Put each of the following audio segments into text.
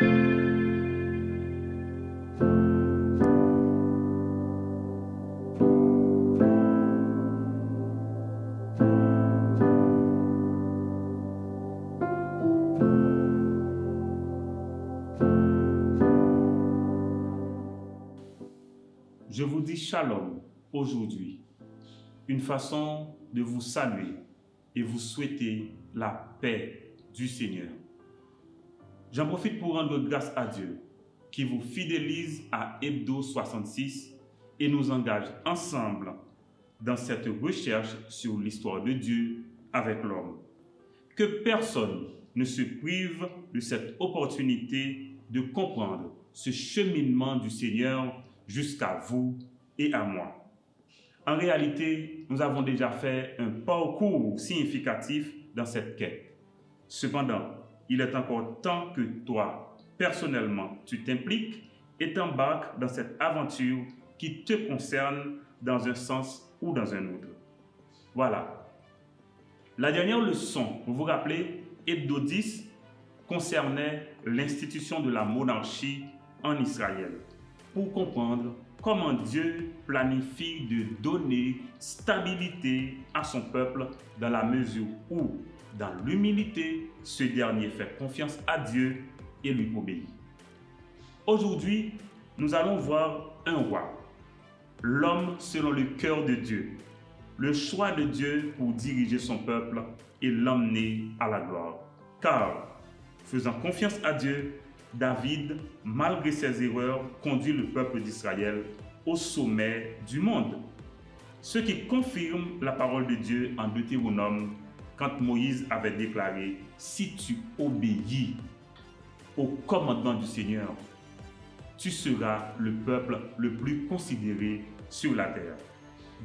Je vous dis shalom aujourd'hui, une façon de vous saluer et vous souhaiter la paix du Seigneur. J'en profite pour rendre grâce à Dieu qui vous fidélise à Hebdo 66 et nous engage ensemble dans cette recherche sur l'histoire de Dieu avec l'homme. Que personne ne se prive de cette opportunité de comprendre ce cheminement du Seigneur jusqu'à vous et à moi. En réalité, nous avons déjà fait un parcours significatif dans cette quête. Cependant, il est encore temps que toi, personnellement, tu t'impliques et t'embarques dans cette aventure qui te concerne dans un sens ou dans un autre. Voilà. La dernière leçon, vous vous rappelez, Hebdo 10, concernait l'institution de la monarchie en Israël, pour comprendre comment Dieu planifie de donner stabilité à son peuple dans la mesure où, dans l'humilité, ce dernier fait confiance à Dieu et lui obéit. Aujourd'hui, nous allons voir un roi, l'homme selon le cœur de Dieu, le choix de Dieu pour diriger son peuple et l'emmener à la gloire. Car, faisant confiance à Dieu, David, malgré ses erreurs, conduit le peuple d'Israël au sommet du monde. Ce qui confirme la parole de Dieu en Deutéronome quand Moïse avait déclaré « Si tu obéis au commandement du Seigneur, tu seras le peuple le plus considéré sur la terre. »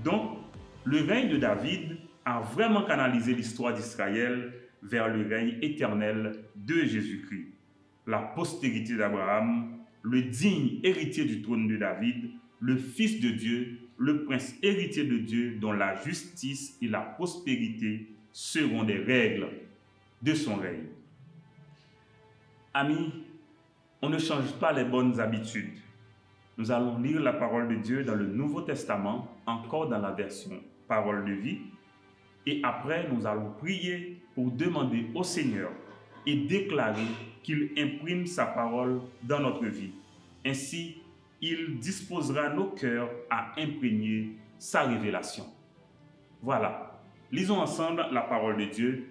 Donc, le règne de David a vraiment canalisé l'histoire d'Israël vers le règne éternel de Jésus-Christ. La postérité d'Abraham, le digne héritier du trône de David, le Fils de Dieu, le prince héritier de Dieu dont la justice et la prospérité seront des règles de son règne. Amis, on ne change pas les bonnes habitudes. Nous allons lire la parole de Dieu dans le Nouveau Testament, encore dans la version Parole de vie, et après nous allons prier pour demander au Seigneur et déclarer qu'il imprime sa parole dans notre vie. Ainsi, il disposera nos cœurs à imprégner sa révélation. Voilà, lisons ensemble la parole de Dieu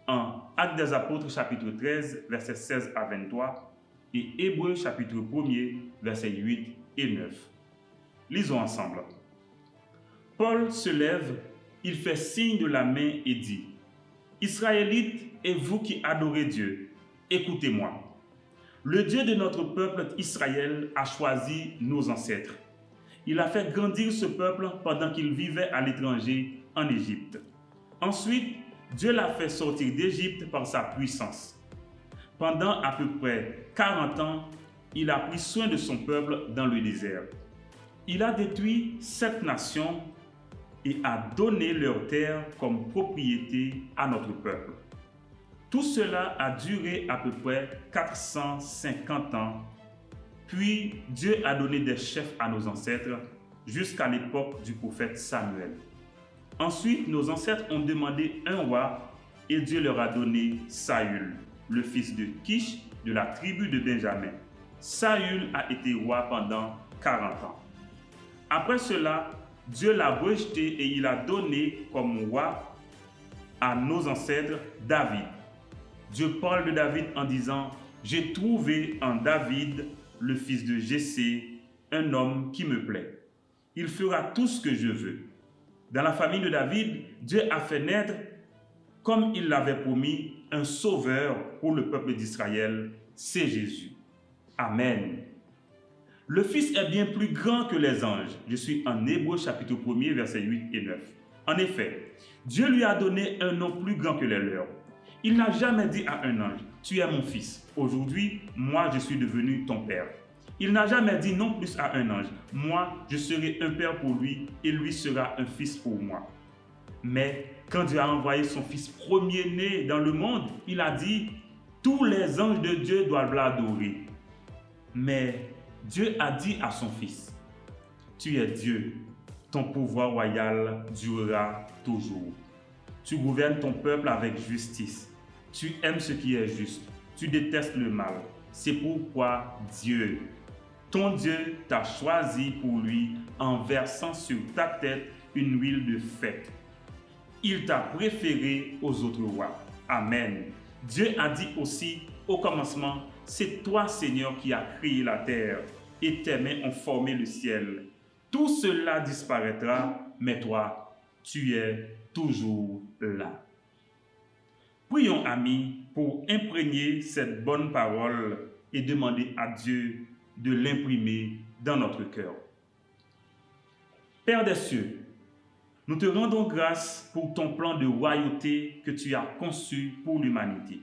en Actes des Apôtres chapitre 13, versets 16 à 23 et Hébreux chapitre 1er, versets 8 et 9. Lisons ensemble. Paul se lève, il fait signe de la main et dit : Israélites et vous qui adorez Dieu, écoutez-moi. Le Dieu de notre peuple Israël a choisi nos ancêtres. Il a fait grandir ce peuple pendant qu'il vivait à l'étranger en Égypte. Ensuite, Dieu l'a fait sortir d'Égypte par sa puissance. Pendant à peu près 40 ans, il a pris soin de son peuple dans le désert. Il a détruit 7 nations et a donné leurs terres comme propriété à notre peuple. Tout cela a duré à peu près 450 ans. Puis Dieu a donné des chefs à nos ancêtres jusqu'à l'époque du prophète Samuel. Ensuite, nos ancêtres ont demandé un roi et Dieu leur a donné Saül, le fils de Kish de la tribu de Benjamin. Saül a été roi pendant 40 ans. Après cela, Dieu l'a rejeté et il a donné comme roi à nos ancêtres David. Dieu parle de David en disant « J'ai trouvé en David, le fils de Jessé, un homme qui me plaît. Il fera tout ce que je veux. » Dans la famille de David, Dieu a fait naître, comme il l'avait promis, un sauveur pour le peuple d'Israël, c'est Jésus. Amen. Le Fils est bien plus grand que les anges. Je suis en Hébreux chapitre 1er, versets 8 et 9. En effet, Dieu lui a donné un nom plus grand que les leurs. Il n'a jamais dit à un ange, « Tu es mon fils. Aujourd'hui, moi, je suis devenu ton père. » Il n'a jamais dit non plus à un ange, « Moi, je serai un père pour lui et lui sera un fils pour moi. » Mais quand Dieu a envoyé son fils premier-né dans le monde, il a dit, Tous les anges de Dieu doivent l'adorer. Mais Dieu a dit à son Fils, tu es Dieu, ton pouvoir royal durera toujours. Tu gouvernes ton peuple avec justice. Tu aimes ce qui est juste. Tu détestes le mal. C'est pourquoi Dieu, ton Dieu, t'a choisi pour lui en versant sur ta tête une huile de fête. Il t'a préféré aux autres rois. Amen. Dieu a dit aussi au commencement, c'est toi Seigneur qui as créé la terre et tes mains ont formé le ciel. Tout cela disparaîtra, mais toi, tu es toujours là. Prions, amis, pour imprégner cette bonne parole et demander à Dieu de l'imprimer dans notre cœur. Père des cieux, nous te rendons grâce pour ton plan de royauté que tu as conçu pour l'humanité.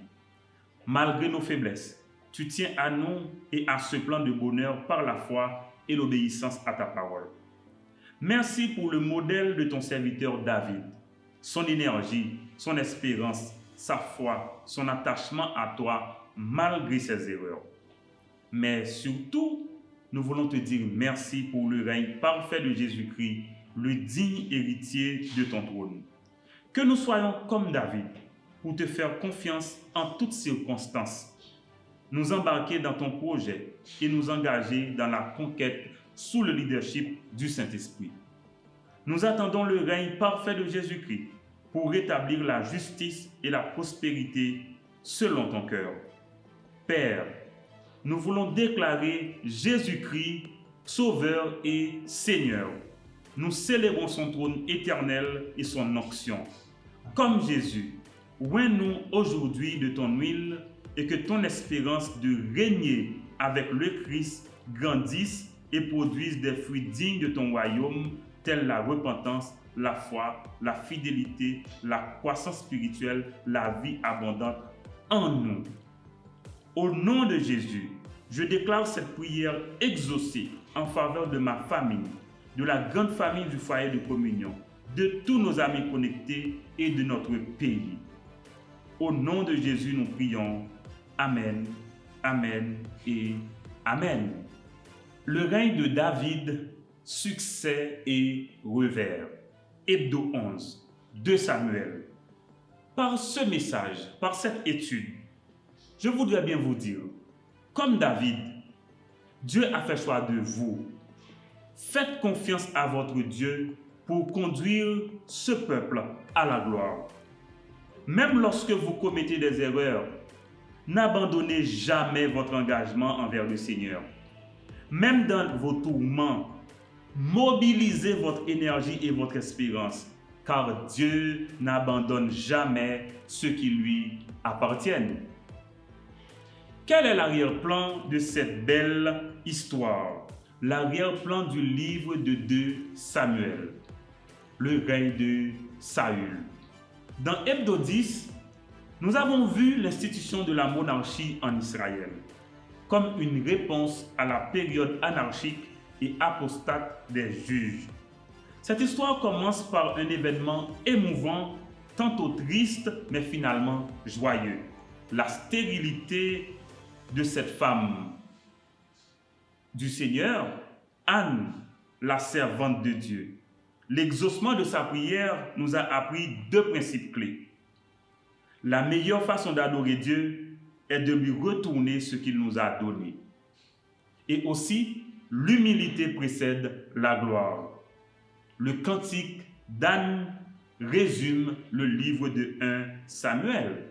Malgré nos faiblesses, tu tiens à nous et à ce plan de bonheur par la foi et l'obéissance à ta parole. Merci pour le modèle de ton serviteur David, son énergie, son espérance, sa foi, son attachement à toi malgré ses erreurs. Mais surtout, nous voulons te dire merci pour le règne parfait de Jésus-Christ, le digne héritier de ton trône. Que nous soyons comme David pour te faire confiance en toutes circonstances, nous embarquer dans ton projet et nous engager dans la conquête sous le leadership du Saint-Esprit. Nous attendons le règne parfait de Jésus-Christ pour rétablir la justice et la prospérité selon ton cœur. Père, nous voulons déclarer Jésus-Christ Sauveur et Seigneur. Nous célébrons son trône éternel et son onction. Comme Jésus, oins-nous aujourd'hui de ton huile et que ton espérance de régner avec le Christ grandisse et produise des fruits dignes de ton royaume, tels la repentance, la foi, la fidélité, la croissance spirituelle, la vie abondante en nous. Au nom de Jésus, je déclare cette prière exaucée en faveur de ma famille, de la grande famille du foyer de communion, de tous nos amis connectés et de notre pays. Au nom de Jésus, nous prions. Amen, Amen et Amen. Le règne de David, succès et revers. Hebdo 11, 2 Samuel. Par ce message, par cette étude, je voudrais bien vous dire, comme David, Dieu a fait choix de vous. Faites confiance à votre Dieu pour conduire ce peuple à la gloire. Même lorsque vous commettez des erreurs, n'abandonnez jamais votre engagement envers le Seigneur. Même dans vos tourments, mobilisez votre énergie et votre espérance, car Dieu n'abandonne jamais ceux qui lui appartiennent. Quel est l'arrière-plan de cette belle histoire? L'arrière-plan du livre de 2 Samuel, le règne de Saül. Dans Hebdo 10, nous avons vu l'institution de la monarchie en Israël comme une réponse à la période anarchique et apostate des juges. Cette histoire commence par un événement émouvant, tantôt triste, mais finalement joyeux. La stérilité de cette femme du Seigneur, Anne, la servante de Dieu. L'exaucement de sa prière nous a appris 2 principes clés. La meilleure façon d'adorer Dieu est de lui retourner ce qu'il nous a donné. Et aussi, l'humilité précède la gloire. Le cantique d'Anne résume le livre de 1 Samuel.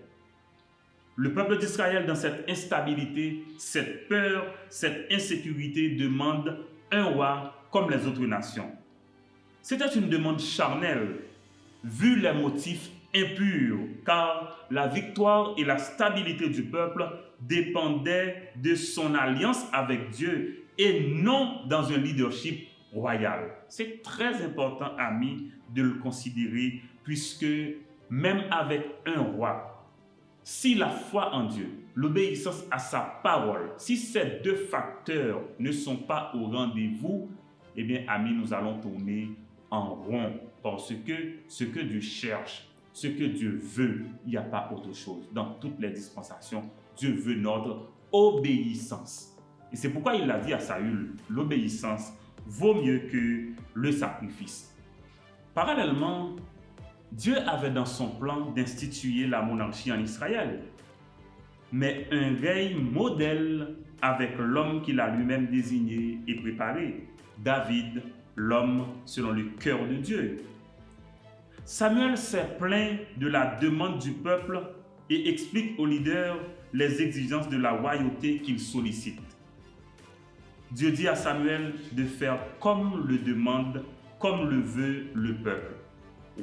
Le peuple d'Israël, dans cette instabilité, cette peur, cette insécurité, demande un roi comme les autres nations. C'était une demande charnelle, vu les motifs impurs, car la victoire et la stabilité du peuple dépendaient de son alliance avec Dieu et non dans un leadership royal. C'est très important, amis, de le considérer, puisque même avec un roi, si la foi en Dieu, l'obéissance à sa parole, si ces 2 facteurs ne sont pas au rendez-vous, eh bien, amis, nous allons tourner en rond, parce que ce que Dieu cherche, ce que Dieu veut, il n'y a pas autre chose. Dans toutes les dispensations, Dieu veut notre obéissance. Et c'est pourquoi il a dit à Saül, l'obéissance vaut mieux que le sacrifice. Parallèlement, Dieu avait dans son plan d'instituer la monarchie en Israël, mais un règne modèle avec l'homme qu'il a lui-même désigné et préparé, David, l'homme selon le cœur de Dieu. Samuel s'est plaint de la demande du peuple et explique aux leaders les exigences de la royauté qu'il sollicite. Dieu dit à Samuel de faire comme le demande, comme le veut le peuple.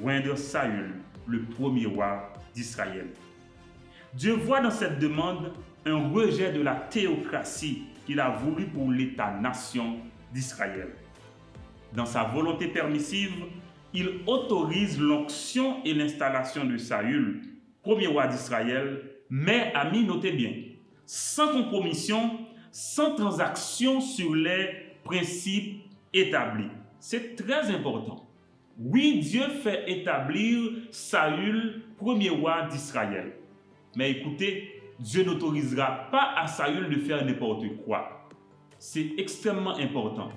Oindre Saül, le premier roi d'Israël. Dieu voit dans cette demande un rejet de la théocratie qu'il a voulu pour l'État-nation d'Israël. Dans sa volonté permissive, il autorise l'onction et l'installation de Saül, premier roi d'Israël, mais, amis, notez bien, sans compromission, sans transaction sur les principes établis. C'est très important. Oui, Dieu fait établir Saül, premier roi d'Israël. Mais écoutez, Dieu n'autorisera pas à Saül de faire n'importe quoi. C'est extrêmement important.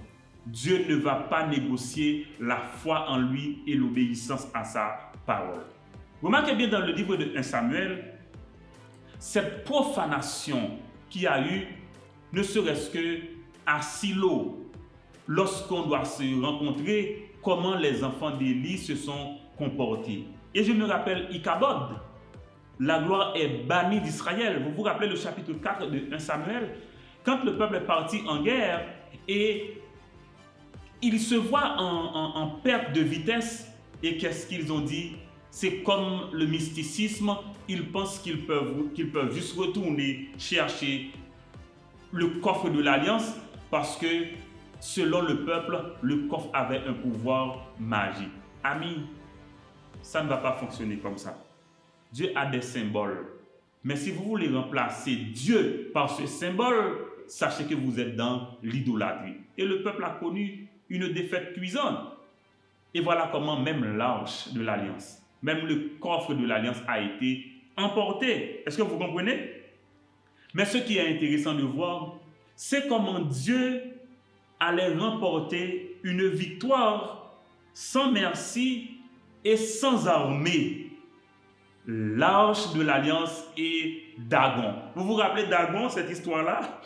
Dieu ne va pas négocier la foi en lui et l'obéissance à sa parole. Remarquez bien dans le livre de 1 Samuel, cette profanation qu'il y a eu, ne serait-ce que à Silo, lorsqu'on doit se rencontrer, comment les enfants d'Élie se sont comportés. Et je me rappelle Ichabod, la gloire est bannie d'Israël. Vous vous rappelez le chapitre 4 de 1 Samuel, quand le peuple est parti en guerre et ils se voient en perte de vitesse. Et qu'est-ce qu'ils ont dit? C'est comme le mysticisme, ils pensent qu'ils peuvent juste retourner chercher le coffre de l'Alliance parce que selon le peuple, le coffre avait un pouvoir magique. Amis, ça ne va pas fonctionner comme ça. Dieu a des symboles. Mais si vous voulez remplacer Dieu par ce symbole, sachez que vous êtes dans l'idolâtrie. Et le peuple a connu une défaite cuisante. Et voilà comment même l'arche de l'Alliance, même le coffre de l'Alliance a été emporté. Est-ce que vous comprenez? Mais ce qui est intéressant de voir, c'est comment Dieu allait remporter une victoire sans merci et sans armée. L'arche de l'Alliance et Dagon. Vous vous rappelez Dagon, cette histoire-là?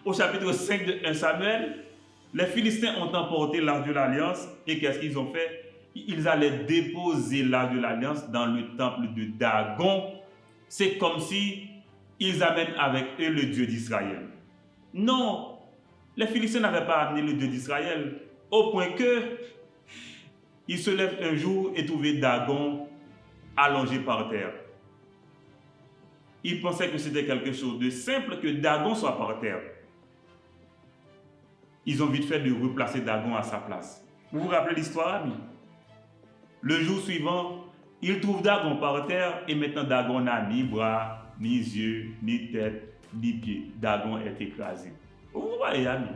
Au chapitre 5 de 1 Samuel, les Philistins ont emporté l'arche de l'Alliance et qu'est-ce qu'ils ont fait? Ils allaient déposer l'arche de l'Alliance dans le temple de Dagon. C'est comme si ils amènent avec eux le Dieu d'Israël. Non, les Philistins n'avaient pas amené le Dieu d'Israël, au point que ils se lèvent un jour et trouvent Dagon allongé par terre. Ils pensaient que c'était quelque chose de simple que Dagon soit par terre. Ils ont vite fait de replacer Dagon à sa place. Vous vous rappelez l'histoire, amis? Le jour suivant, ils trouvent Dagon par terre et maintenant Dagon n'a ni bras, ni yeux, ni tête, ni pieds. Dagon est écrasé. Vous voyez, amis?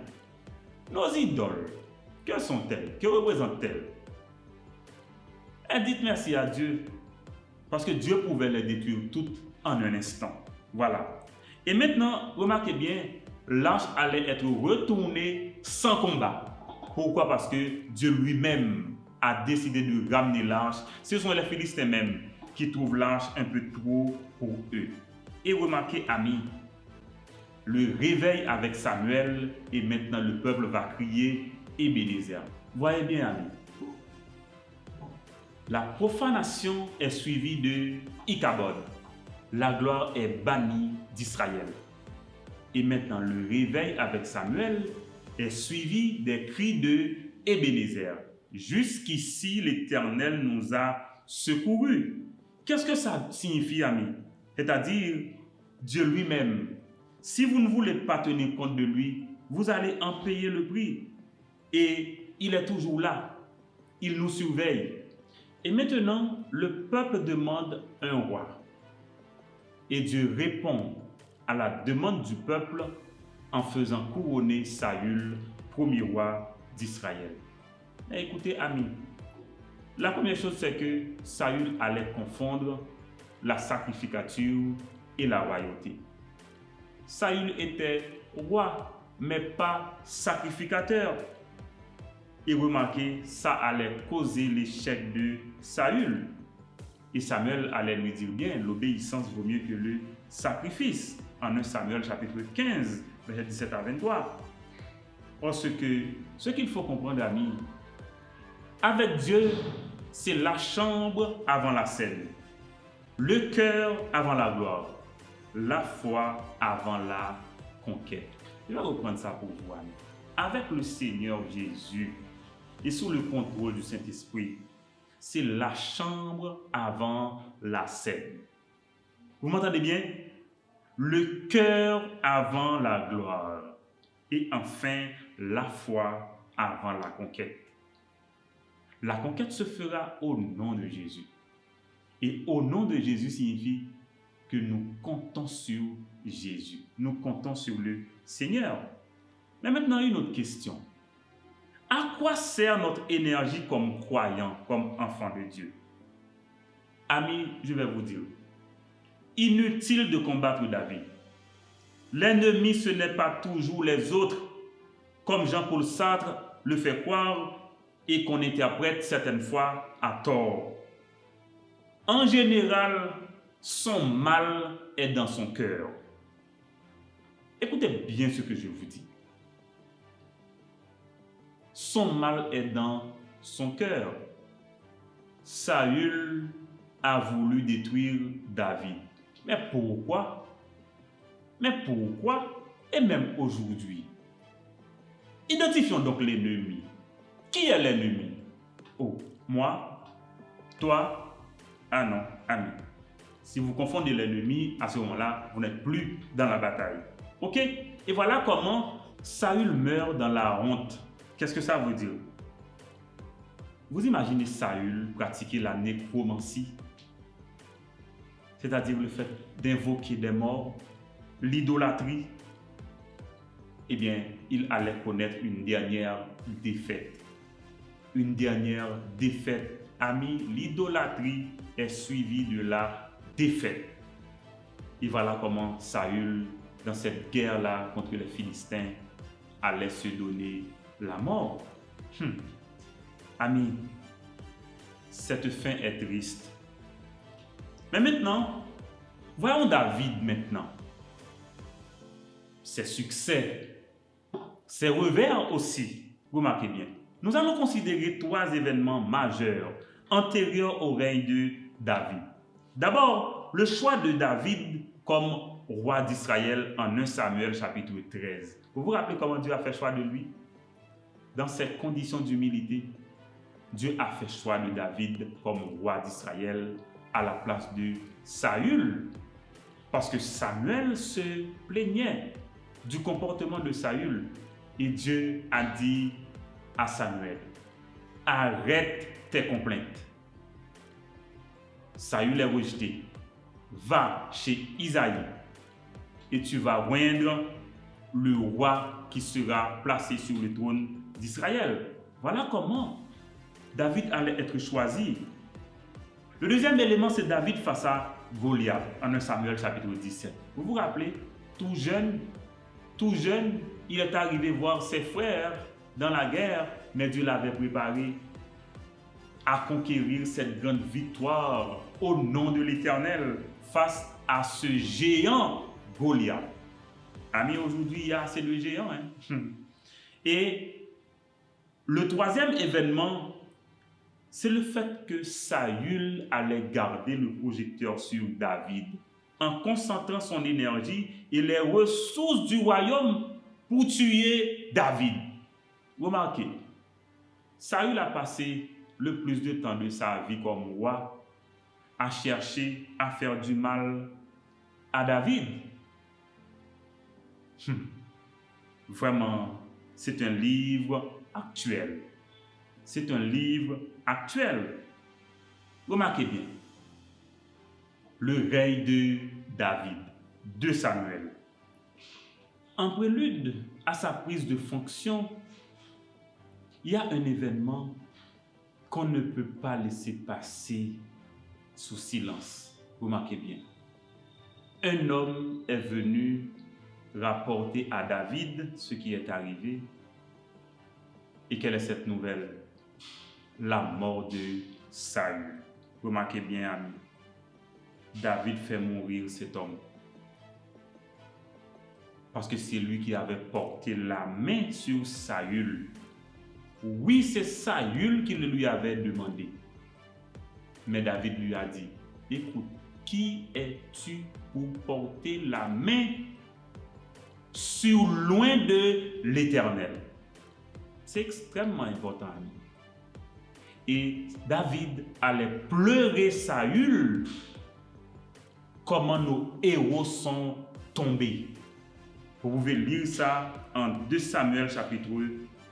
Nos idoles, que sont-elles? Que représentent-elles? Et dites merci à Dieu. Parce que Dieu pouvait les détruire toutes en un instant. Voilà. Et maintenant, remarquez bien, l'arche allait être retournée sans combat. Pourquoi? Parce que Dieu lui-même a décidé de ramener l'arche. Ce sont les Philistins même qui trouvent l'arche un peu trop pour eux. Et remarquez, amis, le réveil avec Samuel et maintenant le peuple va crier Ebenezer. Voyez bien, amis. La profanation est suivie de Ichabod. La gloire est bannie d'Israël. Et maintenant, le réveil avec Samuel est suivi des cris de Ebenezer. Jusqu'ici, l'Éternel nous a secourus. Qu'est-ce que ça signifie, amis? C'est-à-dire, Dieu lui-même. Si vous ne voulez pas tenir compte de lui, vous allez en payer le prix. Et il est toujours là. Il nous surveille. Et maintenant, le peuple demande un roi. Et Dieu répond à la demande du peuple en faisant couronner Saül, premier roi d'Israël. Mais écoutez, amis, la première chose, c'est que Saül allait confondre la sacrificature et la royauté. Saül était roi, mais pas sacrificateur. Et remarquez, ça allait causer l'échec de Saül. Et Samuel allait lui dire bien, l'obéissance vaut mieux que le sacrifice. En 1 Samuel chapitre 15, verset 17 à 23. Parce que ce qu'il faut comprendre, amis, avec Dieu, c'est la chambre avant la scène, le cœur avant la gloire, la foi avant la conquête. Je vais reprendre ça pour vous, amis. Avec le Seigneur Jésus et sous le contrôle du Saint-Esprit, c'est la chambre avant la scène. Vous m'entendez bien? Le cœur avant la gloire. Et enfin, la foi avant la conquête. La conquête se fera au nom de Jésus. Et au nom de Jésus signifie que nous comptons sur Jésus. Nous comptons sur le Seigneur. Mais maintenant, une autre question. À quoi sert notre énergie comme croyant, comme enfant de Dieu? Amis, je vais vous dire, inutile de combattre David. L'ennemi, ce n'est pas toujours les autres, comme Jean-Paul Sartre le fait croire et qu'on interprète certaines fois à tort. En général, son mal est dans son cœur. Écoutez bien ce que je vous dis. Son mal est dans son cœur. Saül a voulu détruire David. Mais pourquoi? Mais pourquoi? Et même aujourd'hui. Identifions donc l'ennemi. Qui est l'ennemi? Oh, moi? Toi? Ah non, ami. Si vous confondez l'ennemi, à ce moment-là, vous n'êtes plus dans la bataille. Ok? Et voilà comment Saül meurt dans la honte. Qu'est-ce que ça veut dire? Vous imaginez Saül pratiquer la nécromancie, c'est-à-dire le fait d'invoquer des morts, l'idolâtrie. Eh bien, il allait connaître une dernière défaite. Une dernière défaite. Amis, l'idolâtrie est suivie de la défaite. Et voilà comment Saül, dans cette guerre-là contre les Philistins, allait se donner la mort. Amis, cette fin est triste. Mais maintenant, voyons David maintenant. Ses succès, ses revers aussi. Remarquez bien. Nous allons considérer 3 événements majeurs antérieurs au règne de David. D'abord, le choix de David comme roi d'Israël en 1 Samuel chapitre 13. Vous vous rappelez comment Dieu a fait choix de lui? Dans ces conditions d'humilité, Dieu a fait choix de David comme roi d'Israël à la place de Saül. Parce que Samuel se plaignait du comportement de Saül. Et Dieu a dit à Samuel, arrête tes complaintes. Saül est rejeté. Va chez Isaïe et tu vas oindre le roi qui sera placé sur le trône d'Israël. Voilà comment David allait être choisi. Le deuxième élément, c'est David face à Goliath, en 1 Samuel chapitre 17. Vous vous rappelez, tout jeune, il est arrivé voir ses frères dans la guerre, mais Dieu l'avait préparé à conquérir cette grande victoire au nom de l'Éternel face à ce géant Goliath. Amis, aujourd'hui, il y a assez de géants. Et le troisième événement, c'est le fait que Saül allait garder le projecteur sur David en concentrant son énergie et les ressources du royaume pour tuer David. Remarquez, Saül a passé le plus de temps de sa vie comme roi à chercher à faire du mal à David. Vraiment, c'est un livre actuel. C'est un livre actuel. Remarquez bien. Le règne de David, de Samuel. En prélude à sa prise de fonction, il y a un événement qu'on ne peut pas laisser passer sous silence. Remarquez bien. Un homme est venu rapporter à David ce qui est arrivé. Et quelle est cette nouvelle? La mort de Saül. Remarquez bien, amis, David fait mourir cet homme. Parce que c'est lui qui avait porté la main sur Saül. Oui, c'est Saül qui le lui avait demandé. Mais David lui a dit, écoute, qui es-tu pour porter la main sur loin de l'Éternel? C'est extrêmement important, ami. Et David allait pleurer Saül, comment nos héros sont tombés. Vous pouvez lire ça en 2 Samuel chapitre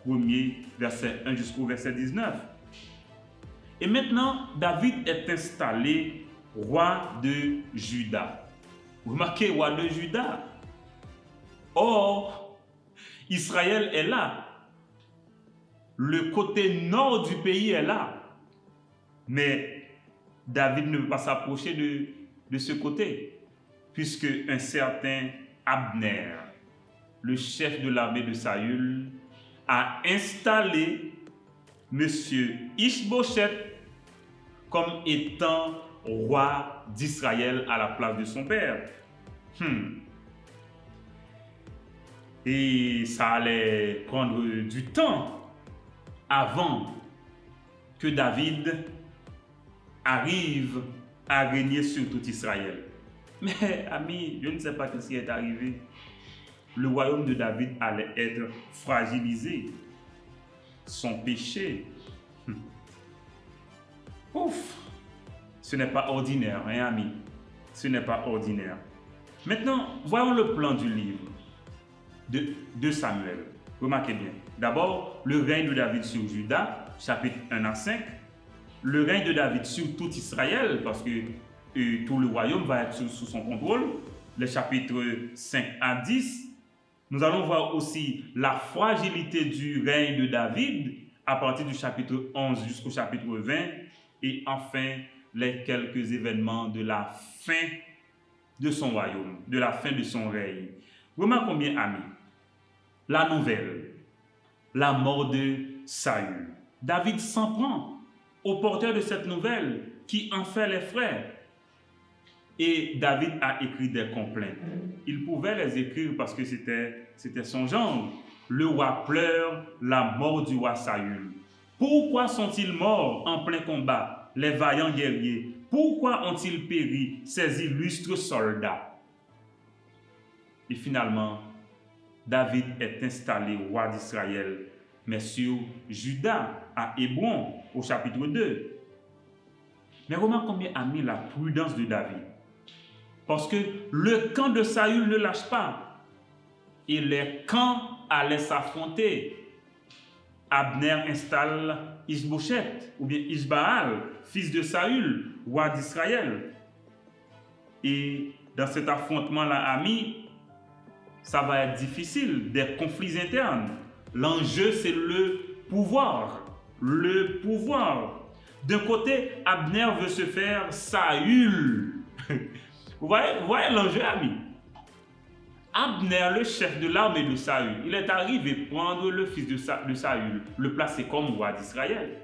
1er, verset 1 jusqu'au verset 19. Et maintenant, David est installé roi de Juda. Remarquez, roi de Juda. Or, Israël est là. Le côté nord du pays est là. Mais David ne veut pas s'approcher de ce côté, puisque un certain Abner, le chef de l'armée de Saül, a installé M. Ish-Bosheth comme étant roi d'Israël à la place de son père. Et ça allait prendre du temps avant que David arrive à régner sur tout Israël. Mais, amis, je ne sais pas ce qui est arrivé. Le royaume de David allait être fragilisé. Son péché. Ouf! Ce n'est pas ordinaire, hein, amis? Ce n'est pas ordinaire. Maintenant, voyons le plan du livre de Samuel. Remarquez bien. D'abord, le règne de David sur Juda, chapitre 1 à 5. Le règne de David sur tout Israël, parce que tout le royaume va être sous son contrôle. Les chapitres 5 à 10. Nous allons voir aussi la fragilité du règne de David à partir du chapitre 11 jusqu'au chapitre 20. Et enfin, les quelques événements de la fin de son royaume, de la fin de son règne. Remarquons bien, amis, la nouvelle, la mort de Saül. David s'en prend au porteur de cette nouvelle qui en fait les frais. Et David a écrit des complaintes. Il pouvait les écrire parce que c'était son genre. Le roi pleure la mort du roi Saül. Pourquoi sont-ils morts en plein combat, les vaillants guerriers? Pourquoi ont-ils péri ces illustres soldats? Et finalement, David est installé roi d'Israël, mais sur Juda, à Hébron, au chapitre 2. Mais remarquez combien a mis la prudence de David. Parce que le camp de Saül ne lâche pas. Et les camps allaient s'affronter. Abner installe Ish-Bosheth, ou bien Ishbaal, fils de Saül, roi d'Israël. Et dans cet affrontement-là, amis, ça va être difficile, des conflits internes. L'enjeu, c'est le pouvoir. Le pouvoir. D'un côté, Abner veut se faire Saül. Vous voyez l'enjeu, amis? Abner, le chef de l'armée de Saül, il est arrivé prendre le fils de Saül, le placer comme roi d'Israël.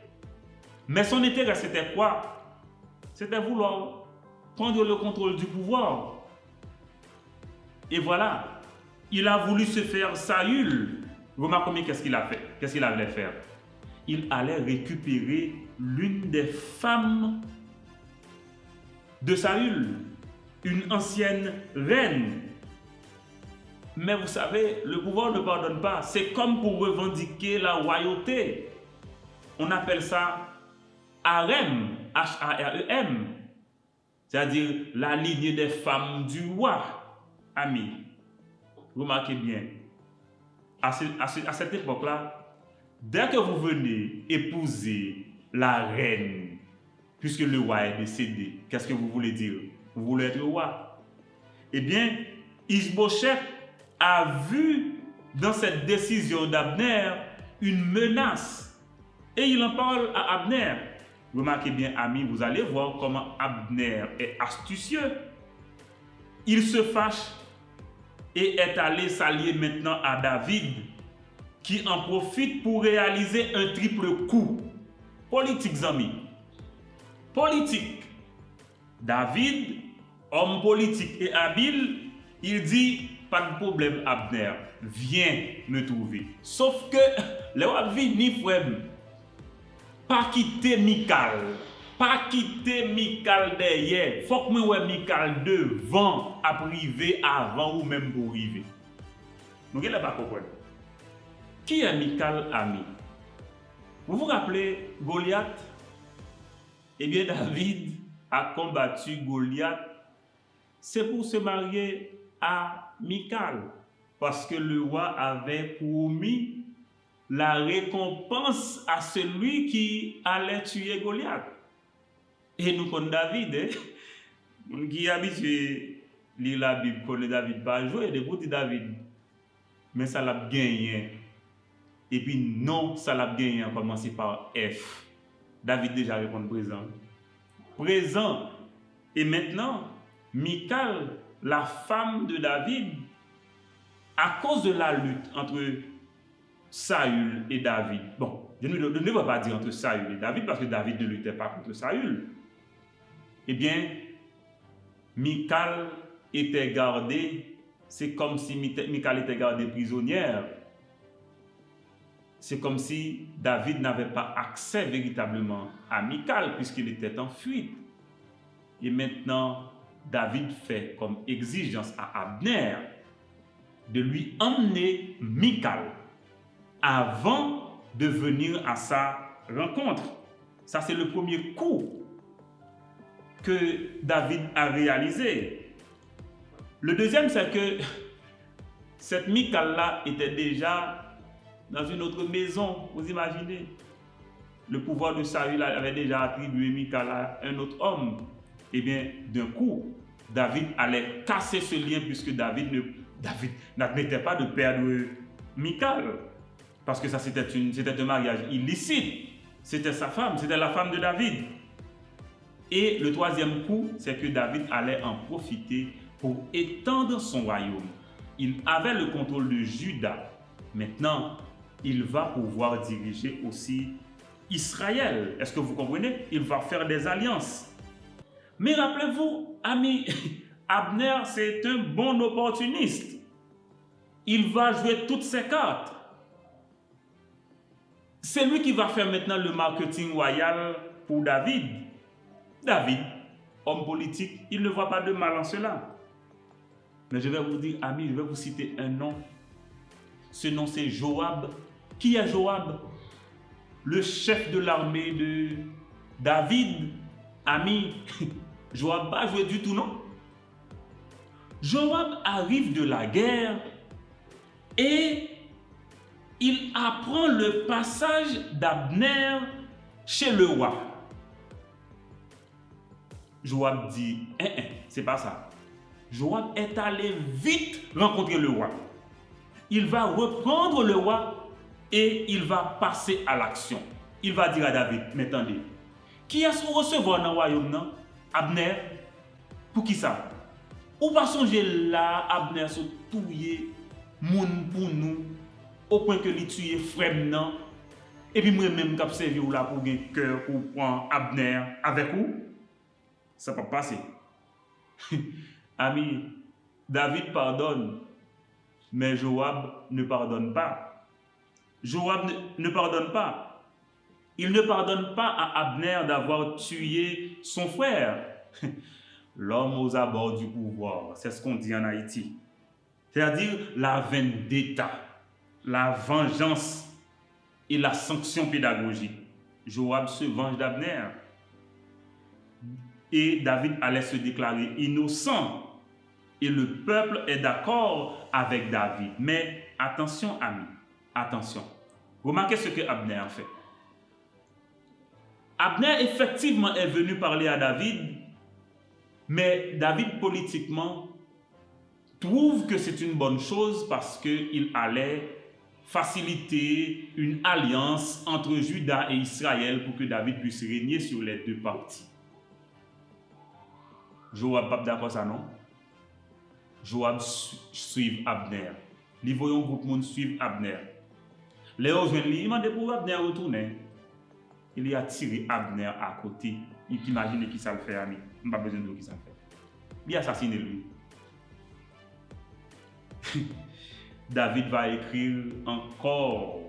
Mais son intérêt, c'était quoi? C'était vouloir prendre le contrôle du pouvoir. Et voilà, il a voulu se faire Saül. Remarquez bien qu'est-ce qu'il a fait, qu'est-ce qu'il allait faire. Il allait récupérer l'une des femmes de Saül, une ancienne reine. Mais vous savez, le pouvoir ne pardonne pas. C'est comme pour revendiquer la royauté. On appelle ça harem, H-A-R-E-M. C'est-à-dire la lignée des femmes du roi. Amis, remarquez bien, à cette époque-là, dès que vous venez épouser la reine, puisque le roi est décédé, qu'est-ce que vous voulez dire? Vous voulez être roi? Eh bien, Ish-Bosheth a vu dans cette décision d'Abner une menace. Et il en parle à Abner. Remarquez bien, amis, vous allez voir comment Abner est astucieux. Il se fâche et est allé s'allier maintenant à David, qui en profite pour réaliser un triple coup. Politique, amis. Politique. David, homme politique et habile, il dit, pas de problème Abner, viens me trouver. Sauf que, le roi vini frère, pas quitter Michal. Pas quitter Michal derrière. Faut que moi Michal devant à priver avant ou même pour arriver. Nous ne pas comprendre. Qui est Michal ami? Vous vous rappelez Goliath? Eh bien, David a combattu Goliath. C'est pour se marier à Michal. Parce que le roi avait promis la récompense à celui qui allait tuer Goliath. Et nous connaissons David, hein? Qui est habitué à lire la Bible, connaît David, pas jouer de pour David. Mais ça l'a gagné. Et puis non, ça l'a gagné, a commencé par F. David déjà répond présent. Présent. Et maintenant, Michal, la femme de David, à cause de la lutte entre Saül et David, bon, je ne vais pas dire entre Saül et David parce que David ne luttait pas contre Saül. Eh bien, Michal était gardée, c'est comme si Michal était gardée prisonnière. C'est comme si David n'avait pas accès véritablement à Michal puisqu'il était en fuite. Et maintenant, David fait comme exigence à Abner de lui emmener Michal avant de venir à sa rencontre. Ça, c'est le premier coup que David a réalisé. Le deuxième, c'est que cette Michal-là était déjà dans une autre maison. Vous imaginez? Le pouvoir de Saül avait déjà attribué Michal à un autre homme. Eh bien, d'un coup, David allait casser ce lien puisque David n'admettait pas de perdre Michal. Parce que ça, c'était un mariage illicite. C'était sa femme, c'était la femme de David. Et le troisième coup, c'est que David allait en profiter pour étendre son royaume. Il avait le contrôle de Juda. Maintenant, il va pouvoir diriger aussi Israël. Est-ce que vous comprenez? Il va faire des alliances. Mais rappelez-vous, ami, Abner, c'est un bon opportuniste. Il va jouer toutes ses cartes. C'est lui qui va faire maintenant le marketing royal pour David. David, homme politique, il ne voit pas de mal en cela. Mais je vais vous dire, amis, je vais vous citer un nom. Ce nom, c'est Joab. Qui est Joab? Le chef de l'armée de David. Ami, Joab n'a pas joué du tout, non? Joab arrive de la guerre et il apprend le passage d'Abner chez le roi. Joab dit, c'est pas ça. Joab est allé vite rencontrer le roi. Il va reprendre le roi et il va passer à l'action. Il va dire à David, mais attendez, qui est-ce qu'on recevoir dans le royaume, non? Abner? Pour qui ça? Ou pas songer là, Abner se touiller, moun pour nous, au point que lui tuer frère non? Et puis moi-même, qui servi ou là pour un cœur pour prendre Abner avec vous? Ça ne peut pas passer. Ami, David pardonne, mais Joab ne pardonne pas. Joab ne pardonne pas. Il ne pardonne pas à Abner d'avoir tué son frère. L'homme aux abords du pouvoir, c'est ce qu'on dit en Haïti. C'est-à-dire la vendetta, la vengeance et la sanction pédagogique. Joab se venge d'Abner. Et David allait se déclarer innocent. Et le peuple est d'accord avec David. Mais attention, amis, attention. Remarquez ce que Abner a fait. Abner, effectivement, est venu parler à David, mais David, politiquement, trouve que c'est une bonne chose parce qu'il allait faciliter une alliance entre Juda et Israël pour que David puisse régner sur les deux parties. Joab pas d'accord ça, non? Joab suivre Abner. Li voyons groupe monde suivre Abner. Léo vient lui demander pour Abner retourner. Il a tiré Abner à côté. Il imagine qui ça le fait ami. On pas besoin de qui ça le fait. Il a assassiné lui. David va écrire encore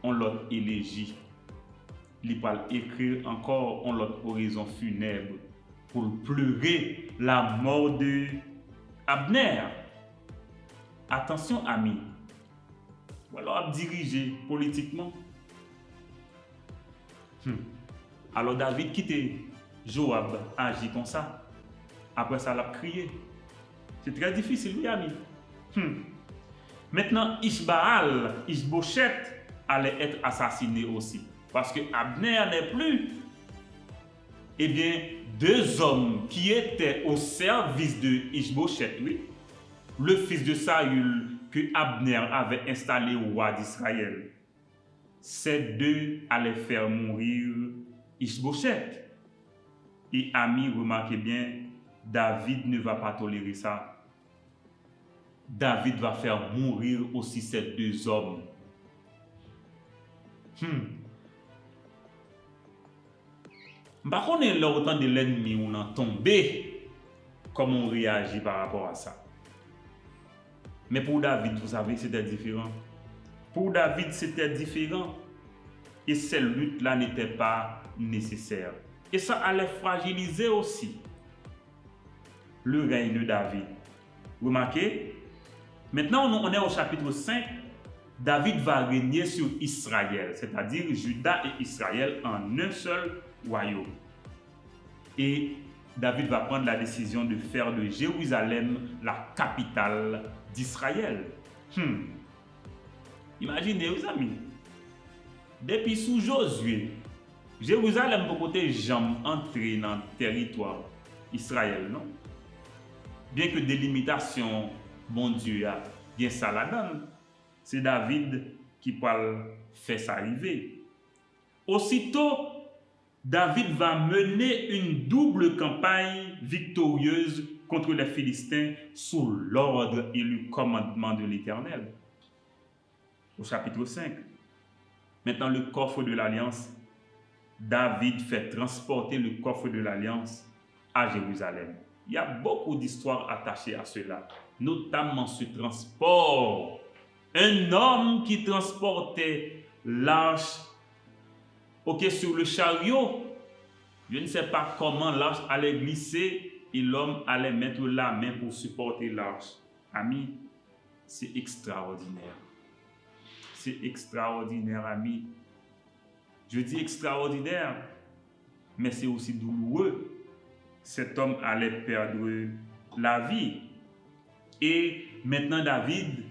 en l'autre élégie. Il va écrire encore en l'autre oraison funèbre pour pleurer la mort de Abner. Attention, amis. Ou alors diriger politiquement. Alors David quitte Joab, agit comme ça. Après ça, il a crié. C'est très difficile, oui, ami. Maintenant, Ishbosheth allait être assassiné aussi. Parce que Abner n'est plus. Eh bien, deux hommes qui étaient au service de Ishbosheth, oui, le fils de Saül que Abner avait installé au roi d'Israël, ces deux allaient faire mourir Ishbosheth. Et amis, remarquez bien, David ne va pas tolérer ça. David va faire mourir aussi ces deux hommes. Par contre, il y a autant de l'ennemi où on a tombé, comment on réagit par rapport à ça. Mais pour David, vous savez, c'était différent. Pour David, c'était différent. Et cette lutte-là n'était pas nécessaire. Et ça allait fragiliser aussi le règne de David. Remarquez, maintenant on est au chapitre 5. David va régner sur Israël, c'est-à-dire Juda et Israël en un seul royaume. Et David va prendre la décision de faire de Jérusalem la capitale d'Israël. Imaginez, les amis, depuis sous Josué, Jérusalem peut côté jamais entrer dans le territoire Israël, non? Bien que des limitations, bon Dieu, bien ça la donne. C'est David qui peut faire ça arriver. Aussitôt, David va mener une double campagne victorieuse contre les Philistins sous l'ordre et le commandement de l'Éternel. Au chapitre 5. Maintenant, le coffre de l'Alliance. David fait transporter le coffre de l'Alliance à Jérusalem. Il y a beaucoup d'histoires attachées à cela, notamment ce transport. Un homme qui transportait l'arche sur le chariot. Je ne sais pas comment l'arche allait glisser et l'homme allait mettre la main pour supporter l'arche. Amis, c'est extraordinaire. C'est extraordinaire, amis. Je dis extraordinaire, mais c'est aussi douloureux. Cet homme allait perdre la vie. Et maintenant, David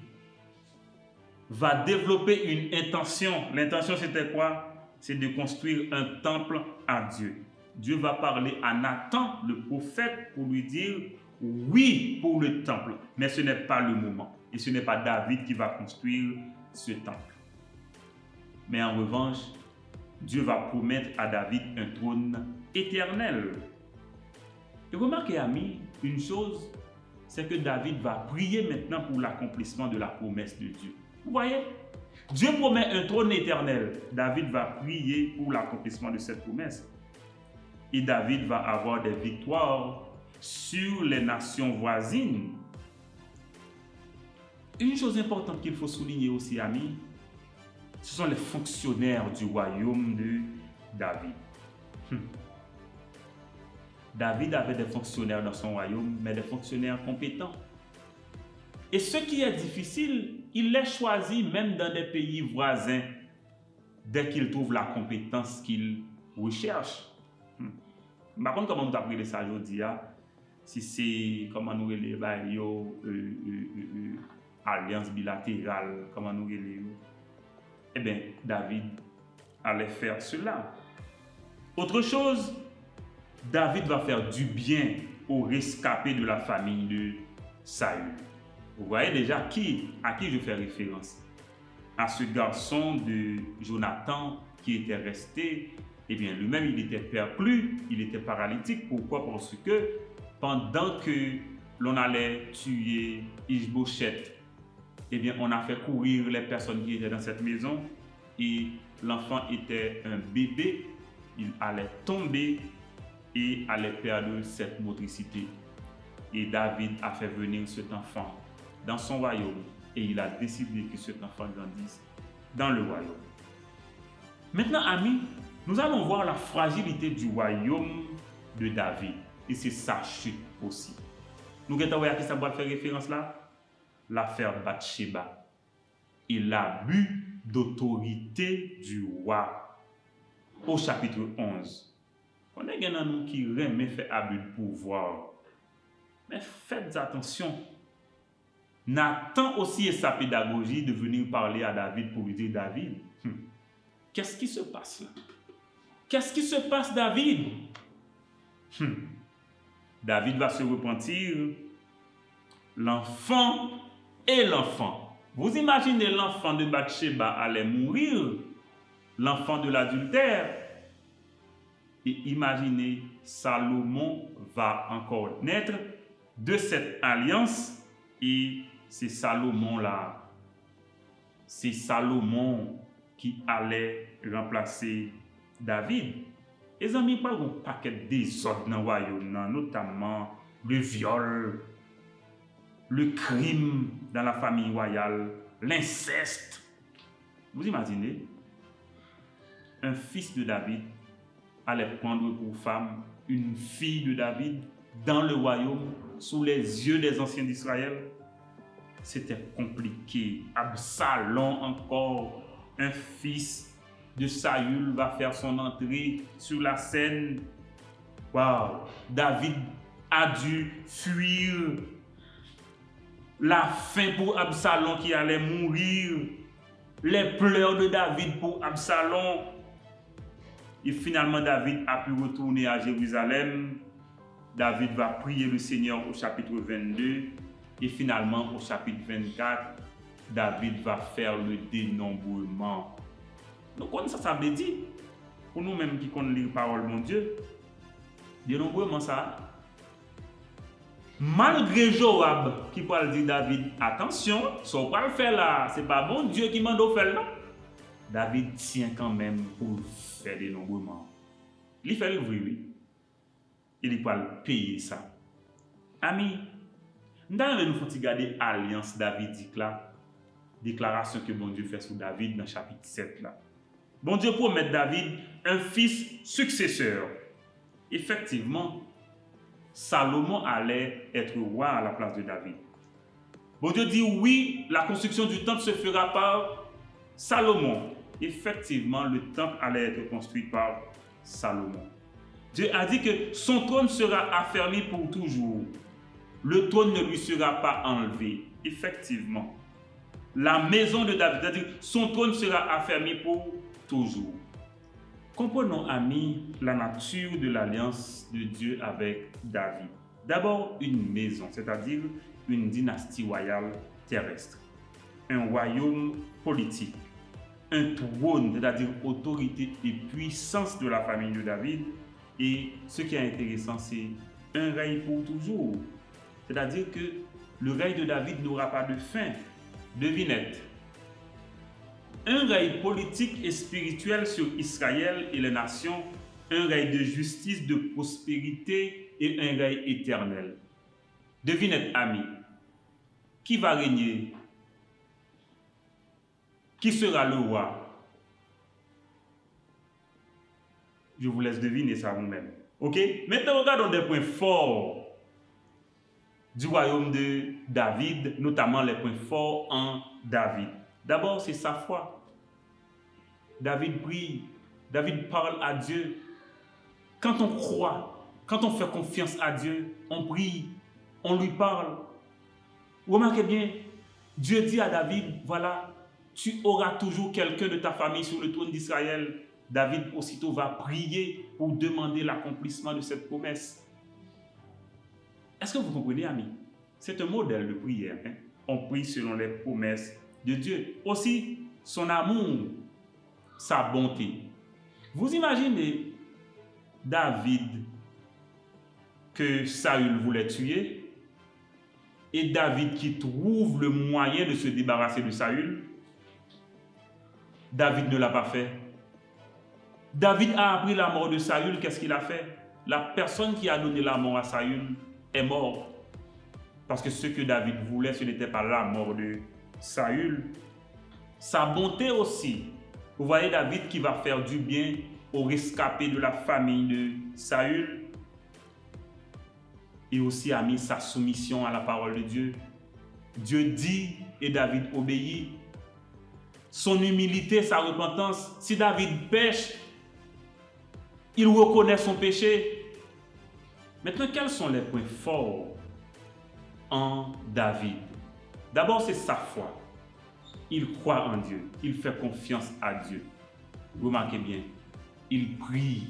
va développer une intention. L'intention, c'était quoi? C'est de construire un temple à Dieu. Dieu va parler à Nathan, le prophète, pour lui dire oui pour le temple. Mais ce n'est pas le moment. Et ce n'est pas David qui va construire ce temple. Mais en revanche, Dieu va promettre à David un trône éternel. Et remarquez, amis, une chose, c'est que David va prier maintenant pour l'accomplissement de la promesse de Dieu. Vous voyez? Dieu promet un trône éternel. David va prier pour l'accomplissement de cette promesse. Et David va avoir des victoires sur les nations voisines. Une chose importante qu'il faut souligner aussi, amis, ce sont les fonctionnaires du royaume de David. David avait des fonctionnaires dans son royaume, mais des fonctionnaires compétents. Et ce qui est difficile, il les choisit même dans des pays voisins dès qu'il trouve la compétence qu'il recherche. Par contre, comment nous apprenons ça aujourd'hui? Si c'est comment nous relèvons alliance bilatérale, comment nous relèvons? Eh bien, David allait faire cela. Autre chose, David va faire du bien aux rescapés de la famille de Saül. Vous voyez déjà à qui je fais référence? À ce garçon de Jonathan qui était resté, eh bien lui-même il était perplu, il était paralytique. Pourquoi? Parce que pendant que l'on allait tuer Ishbosheth, eh bien, on a fait courir les personnes qui étaient dans cette maison et l'enfant était un bébé, il allait tomber et allait perdre cette motricité. Et David a fait venir cet enfant dans son royaume et il a décidé que cet enfant grandisse dans le royaume. Maintenant, amis, nous allons voir la fragilité du royaume de David et c'est sa chute aussi. Nous allons voir à qui ça va faire référence là? L'affaire Bathsheba et l'abus d'autorité du roi au chapitre 11. On est dans nous qui remet fait abus de pouvoir. Mais faites attention. Nathan aussi est sa pédagogie de venir parler à David pour lui dire David, qu'est-ce qui se passe là? Qu'est-ce qui se passe, David? David va se repentir. L'enfant et l'enfant. Vous imaginez l'enfant de Bathsheba allait mourir, l'enfant de l'adultère. Et imaginez, Salomon va encore naître de cette alliance et c'est Salomon là. C'est Salomon qui allait remplacer David. Les amis, pas un paquet de désordres dans le royaume, notamment le viol, le crime dans la famille royale, l'inceste. Vous imaginez? Un fils de David allait prendre pour femme une fille de David dans le royaume, sous les yeux des anciens d'Israël. C'était compliqué. Absalom encore, un fils de Saül, va faire son entrée sur la scène. Waouh! David a dû fuir. La faim pour Absalom qui allait mourir, les pleurs de David pour Absalom. Et finalement, David a pu retourner à Jérusalem. David va prier le Seigneur au chapitre 22. Et finalement, au chapitre 24, David va faire le dénombrement. Donc, ça veut dire, pour nous-mêmes qui connaissons lire la parole de mon Dieu, dénombrement ça. Malgré Joab qui peut dire David, attention, ce qu'on va le faire là, c'est pas bon Dieu qui m'a fait là. David tient quand même pour faire des nombrements. Il fait le vrai, oui. Il va payer ça. Amis, nous allons regarder l'alliance davidique là, déclaration que bon Dieu fait sur David dans le chapitre 7 là. Bon Dieu promet David un fils successeur. Effectivement, Salomon allait être roi à la place de David. Bon Dieu dit oui, la construction du temple se fera par Salomon. Effectivement, le temple allait être construit par Salomon. Dieu a dit que son trône sera affermi pour toujours. Le trône ne lui sera pas enlevé. Effectivement, la maison de David, c'est-à-dire son trône sera affermi pour toujours. Comprenons, amis, la nature de l'alliance de Dieu avec David. D'abord, une maison, c'est-à-dire une dynastie royale terrestre, un royaume politique, un trône, c'est-à-dire autorité et puissance de la famille de David. Et ce qui est intéressant, c'est un règne pour toujours. C'est-à-dire que le règne de David n'aura pas de fin. Devinette. Un règne politique et spirituel sur Israël et les nations, un règne de justice, de prospérité et un règne éternel. Devinette, amis, qui va régner? Qui sera le roi? Je vous laisse deviner ça vous-même. Ok? Maintenant, regardons des points forts du royaume de David, notamment les points forts en David. D'abord, c'est sa foi. David prie, David parle à Dieu. Quand on croit, quand on fait confiance à Dieu, on prie, on lui parle. Remarquez bien, Dieu dit à David, voilà, tu auras toujours quelqu'un de ta famille sur le trône d'Israël. David aussitôt va prier pour demander l'accomplissement de cette promesse. Est-ce que vous comprenez, amis? C'est un modèle de prière. Hein? On prie selon les promesses de Dieu. Aussi, son amour, sa bonté. Vous imaginez David que Saül voulait tuer? et David qui trouve le moyen de se débarrasser de Saül, David ne l'a pas fait. David a appris la mort de Saül, qu'est-ce qu'il a fait? La personne qui a donné la mort à Saül est morte. Parce que ce que David voulait, ce n'était pas la mort de Saül. Sa bonté aussi. Vous voyez David qui va faire du bien aux rescapés de la famille de Saül. Et aussi a mis sa soumission à la parole de Dieu. Dieu dit et David obéit. Son humilité, sa repentance. Si David pêche, il reconnaît son péché. Maintenant, quels sont les points forts en David? D'abord, c'est sa foi. Il croit en Dieu. Il fait confiance à Dieu. Remarquez bien, il prie.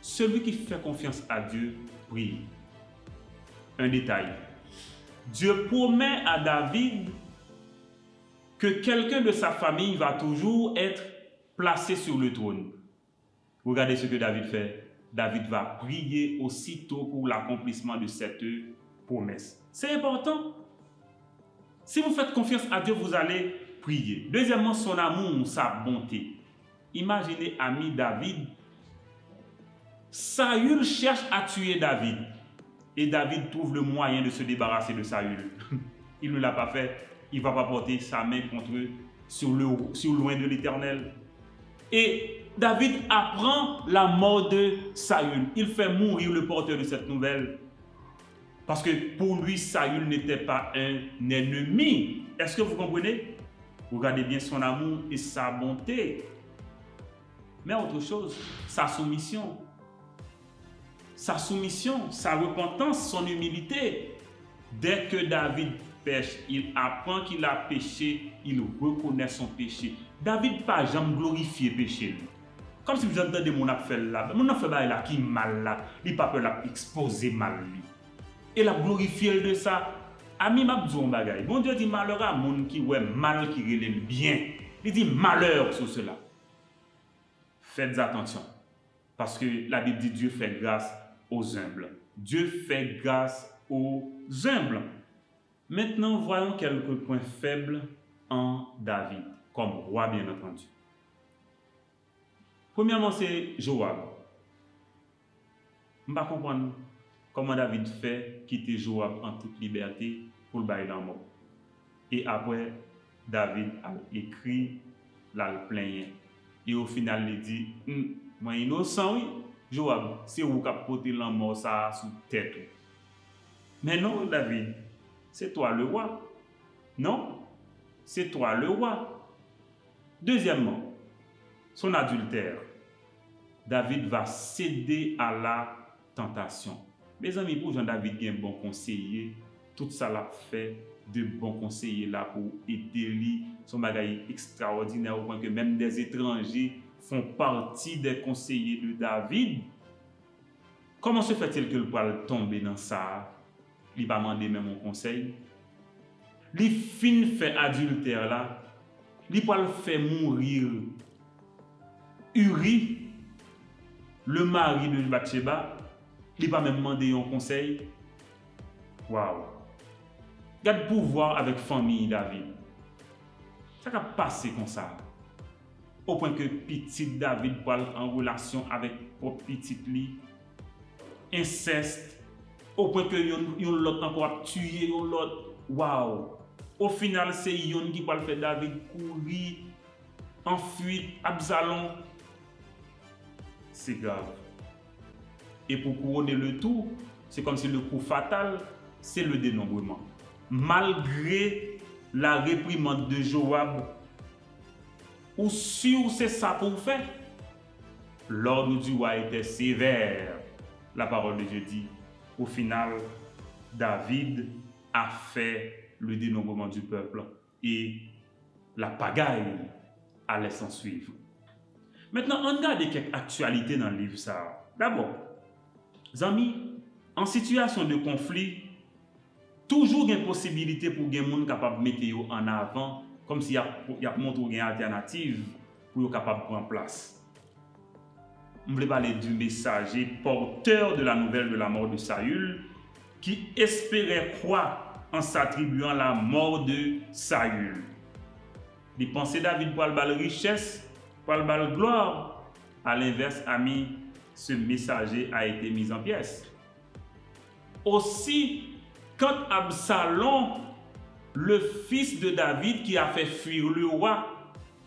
Celui qui fait confiance à Dieu prie. Un détail. Dieu promet à David que quelqu'un de sa famille va toujours être placé sur le trône. Regardez ce que David fait. David va prier aussitôt pour l'accomplissement de cette promesse. C'est important. Si vous faites confiance à Dieu, vous allez prier. Deuxièmement, son amour, sa bonté. Imaginez, ami David, Saül cherche à tuer David. Et David trouve le moyen de se débarrasser de Saül. Il ne l'a pas fait. Il ne va pas porter sa main contre eux sur loin de l'Éternel. Et David apprend la mort de Saül. Il fait mourir le porteur de cette nouvelle. Parce que pour lui, Saül n'était pas un ennemi. Est-ce que vous comprenez? Regardez bien son amour et sa bonté. Mais autre chose, sa soumission. Sa soumission, sa repentance, son humilité. Dès que David pêche, il apprend qu'il a péché, il reconnaît son péché. David pas jamais glorifié péché. Comme si vous entendez mon affaire là, mon affaire là qui mal là, il pas peur là exposer mal lui. Et la glorifier de ça. Ami m'a dit un bagay. Bon Dieu dit malheur à monde qui ouais mal qui relève bien. Il dit malheur sur cela. Faites attention. Parce que la Bible dit Dieu fait grâce aux humbles. Dieu fait grâce aux humbles. Maintenant, voyons quelques points faibles en David, comme roi bien entendu. Premièrement, c'est Joab. Je ne comprends pas comment David fait quitter Joab en toute liberté pour le bailler dans mort. Et après, David a écrit la plainte. Et au final, il dit, moi innocent, oui. Joab, c'est vous qui avez porté la mort ça sous tête. Mais non, David, c'est toi le roi. Non, c'est toi le roi. Deuxièmement, son adultère. David va céder à la tentation. Mes amis, pour Jean-David est un bon conseiller, tout ça l'a fait de bons conseillers là pour aider lui. Son bagage extraordinaire au point que même des étrangers font partie des conseillers de David. Comment se fait-il que le poil tombe dans ça? Il va demander même un conseil. Les fin fait adultère là, il va faire mourir Uri, le mari de Bathsheba, il va même demander un conseil. Waouh! Garde pouvoir avec famille David. Ça va passer comme ça. Au point que petit David parle en relation avec petit lui. Inceste. Au point que yon l'autre encore tué l'autre. Waouh! Au final, c'est yon qui va faire David courir en fuite, Absalom. C'est grave. Et pour couronner le tout, c'est comme si le coup fatal, c'est le dénombrement. Malgré la réprimande de Joab, ou sûr c'est ça pour faire, l'ordre du roi était sévère. La parole de Dieu dit, au final, David a fait le dénombrement du peuple et la pagaille allait s'en suivre. Maintenant, on regarde quelques actualités dans le livre ça. D'abord, amis, en situation de conflit, toujours une possibilité pour les gens capables de mettre en avant, comme s'il y a montré une alternative pour être capable de prendre place. Je voulais parler du messager porteur de la nouvelle de la mort de Saül, qui espérait croire en s'attribuant la mort de Saül. Il pensait David pour le richesse, pour le gloire. À l'inverse, ami, ce messager a été mis en pièces. Aussi, quand Absalom, le fils de David qui a fait fuir le roi,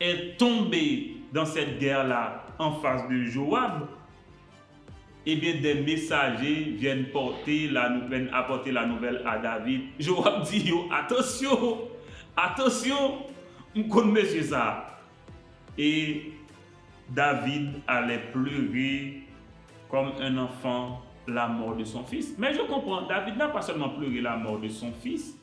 est tombé dans cette guerre-là en face de Joab, eh bien des messagers viennent apporter la nouvelle à David. Joab dit, attention, attention, on connaît monsieur ça. Et David allait pleurer comme un enfant la mort de son fils. Mais je comprends, David n'a pas seulement pleuré la mort de son fils,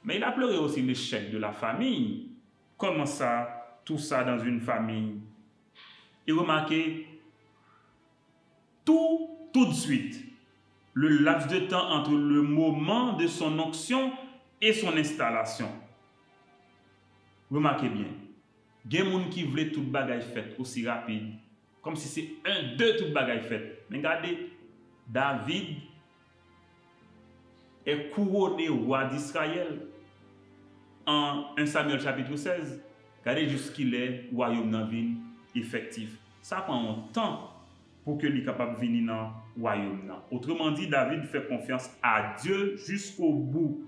mais il a pleuré aussi l'échec de la famille. Comment ça, tout ça dans une famille? Et remarquez, tout de suite, le laps de temps entre le moment de son onction et son installation. Remarquez bien, il y a des gens qui veulent tout bagaille fait aussi rapide, comme si c'est un, deux tout bagaille fait. Mais regardez, David est couronné roi d'Israël en 1 Samuel chapitre 16. Regardez jusqu'il est royaume dans ville effectif. Ça prend un temps pour que lui capable de venir dans le royaume. Autrement dit, David fait confiance à Dieu jusqu'au bout.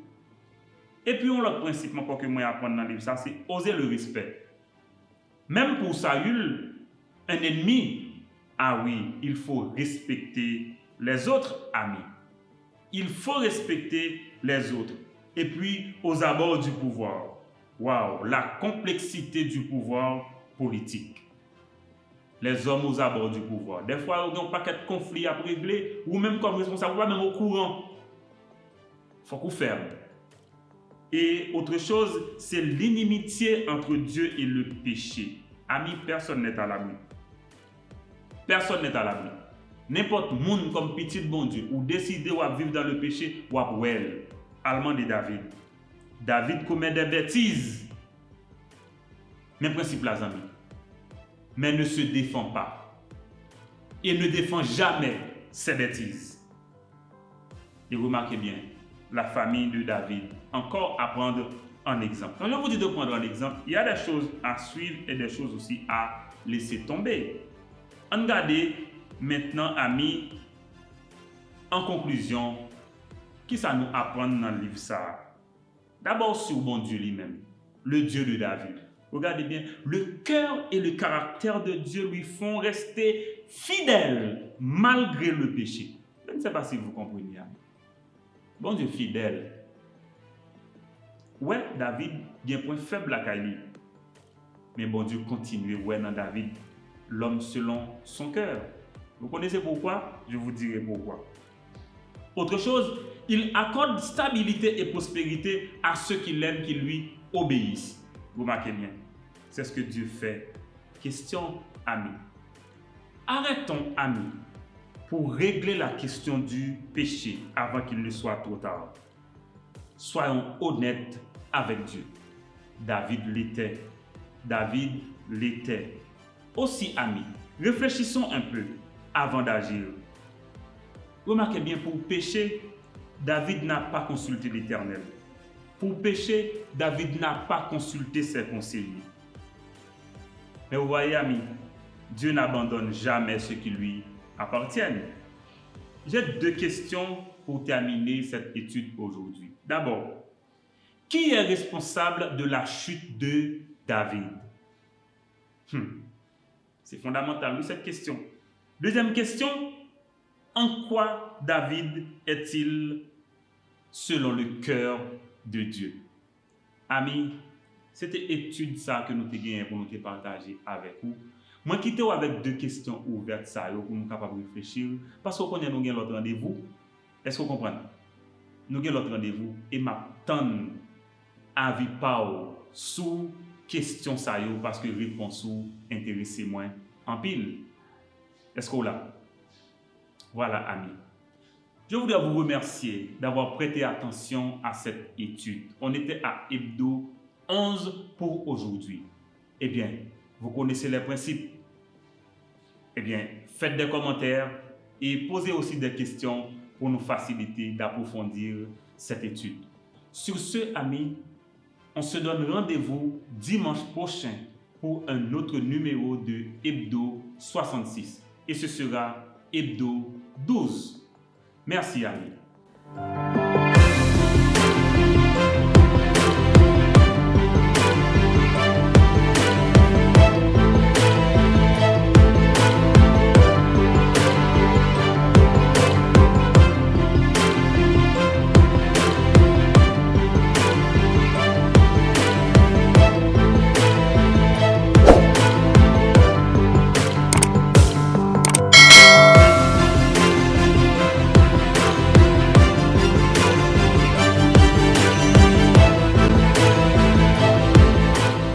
Et puis, l'autre principe encore que moi apprendre dans le livre, ça, c'est oser le respect. Même pour Saül, un ennemi, ah oui, il faut respecter les autres amis. Il faut respecter les autres. Et puis, aux abords du pouvoir. Waouh, la complexité du pouvoir politique. Les hommes aux abords du pouvoir. Des fois, ils ont un paquet de conflits à régler, ou même comme responsable, même au courant. Il faut qu'on ferme. Et autre chose, c'est l'inimitié entre Dieu et le péché. Ami, personne n'est à l'abri. Personne n'est à l'abri. N'importe monde comme petit bon Dieu, ou décider de vivre dans le péché, ou à well. Allemand de David. David commet des bêtises. Même principe là, amis. Mais ne se défend pas. Il ne défend jamais ses bêtises. Et remarquez bien, la famille de David, encore à prendre en exemple. Quand je vous dis de prendre en exemple, il y a des choses à suivre et des choses aussi à laisser tomber. Regardez maintenant, amis, en conclusion, qui ça nous apprend dans le livre ça? D'abord sur bon Dieu lui-même, le Dieu de David. Regardez bien, le cœur et le caractère de Dieu lui font rester fidèle malgré le péché. Je ne sais pas si vous comprenez. Bon Dieu fidèle. Ouais, David a un point faible à Kaili. Mais bon Dieu continue, ouais, dans David, l'homme selon son cœur. Vous connaissez pourquoi? Je vous dirai pourquoi. Autre chose, il accorde stabilité et prospérité à ceux qui l'aiment, qui lui obéissent. Vous remarquez bien, c'est ce que Dieu fait. Question, amis. Arrêtons, amis, pour régler la question du péché avant qu'il ne soit trop tard. Soyons honnêtes avec Dieu. David l'était. David l'était. Aussi, amis, réfléchissons un peu avant d'agir. Remarquez bien, pour pécher, David n'a pas consulté l'Éternel. Pour pécher, David n'a pas consulté ses conseillers. Mais vous voyez, amis, Dieu n'abandonne jamais ceux qui lui appartiennent. J'ai deux questions pour terminer cette étude aujourd'hui. D'abord, qui est responsable de la chute de David? C'est fondamental, oui, cette question. Deuxième question, en quoi David est-il selon le cœur de Dieu? Amis, c'était étude ça que nous avons gagné pour nous partager avec vous. Moi, quitte avec deux questions ouvertes ça, pour nous capables de réfléchir, parce qu'on connaît nous avons l'autre rendez-vous. Est-ce que vous comprenez? Nous avons l'autre rendez-vous et m'attend avis pas sous question ça parce que réponse ou intéresse moins en pile. Est-ce que vous là? Voilà, amis. Je voudrais vous remercier d'avoir prêté attention à cette étude. On était à Hebdo 11 pour aujourd'hui. Eh bien, vous connaissez les principes. Eh bien, faites des commentaires et posez aussi des questions pour nous faciliter d'approfondir cette étude. Sur ce, amis, on se donne rendez-vous dimanche prochain pour un autre numéro de Hebdo 66. Et ce sera Hebdo 12. Merci, amis.